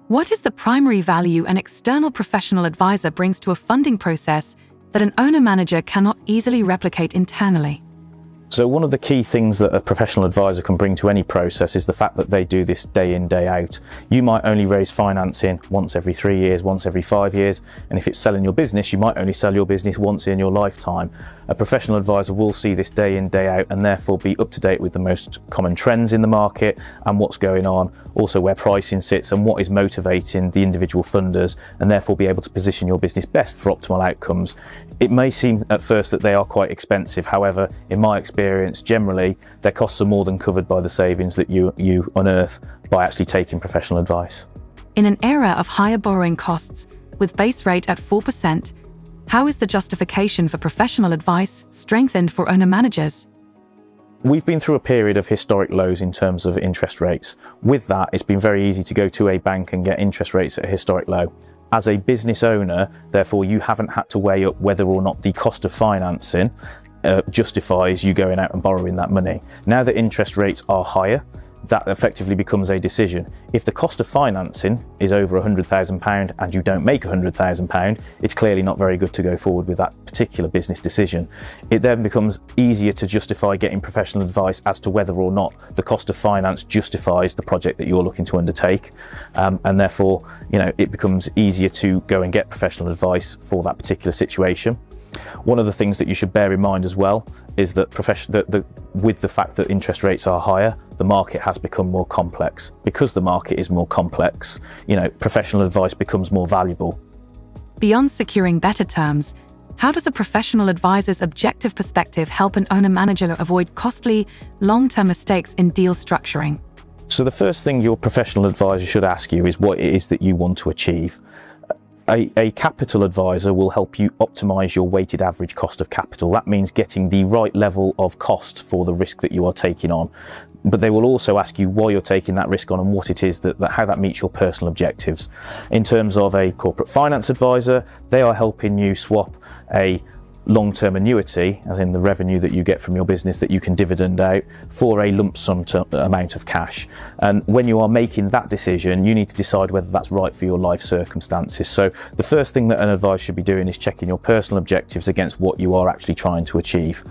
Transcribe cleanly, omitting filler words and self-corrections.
What is the primary value an external professional advisor brings to a funding process that an owner-manager cannot easily replicate internally? So one of the key things that a professional advisor can bring to any process is the fact that they do this day in, day out. You might only raise financing once every 3 years, once every 5 years, and if it's selling your business, you might only sell your business once in your lifetime. A professional advisor will see this day in, day out, and therefore be up to date with the most common trends in the market and what's going on, also where pricing sits and what is motivating the individual funders, and therefore be able to position your business best for optimal outcomes. It may seem at first that they are quite expensive. However, in my experience, generally, their costs are more than covered by the savings that you unearth by actually taking professional advice. In an era of higher borrowing costs, with base rate at 4%, how is the justification for professional advice strengthened for owner-managers? We've been through a period of historic lows in terms of interest rates. With that, it's been very easy to go to a bank and get interest rates at a historic low. As a business owner, therefore, you haven't had to weigh up whether or not the cost of financing justifies you going out and borrowing that money. Now that interest rates are higher, that effectively becomes a decision. If the cost of financing is over £100,000 and you don't make £100,000, it's clearly not very good to go forward with that particular business decision. It then becomes easier to justify getting professional advice as to whether or not the cost of finance justifies the project that you're looking to undertake, and therefore, it becomes easier to go and get professional advice for that particular situation. One of the things that you should bear in mind as well is that with the fact that interest rates are higher, the market has become more complex. Because the market is more complex, professional advice becomes more valuable. Beyond securing better terms, how does a professional advisor's objective perspective help an owner-manager avoid costly, long-term mistakes in deal structuring? So the first thing your professional advisor should ask you is what it is that you want to achieve. A capital advisor will help you optimize your weighted average cost of capital. That means getting the right level of cost for the risk that you are taking on. But they will also ask you why you're taking that risk on and what it is how that meets your personal objectives. In terms of a corporate finance advisor, they are helping you swap a long-term annuity, as in the revenue that you get from your business that you can dividend out, for a lump sum amount of cash. And when you are making that decision, you need to decide whether that's right for your life circumstances. So the first thing that an advisor should be doing is checking your personal objectives against what you are actually trying to achieve.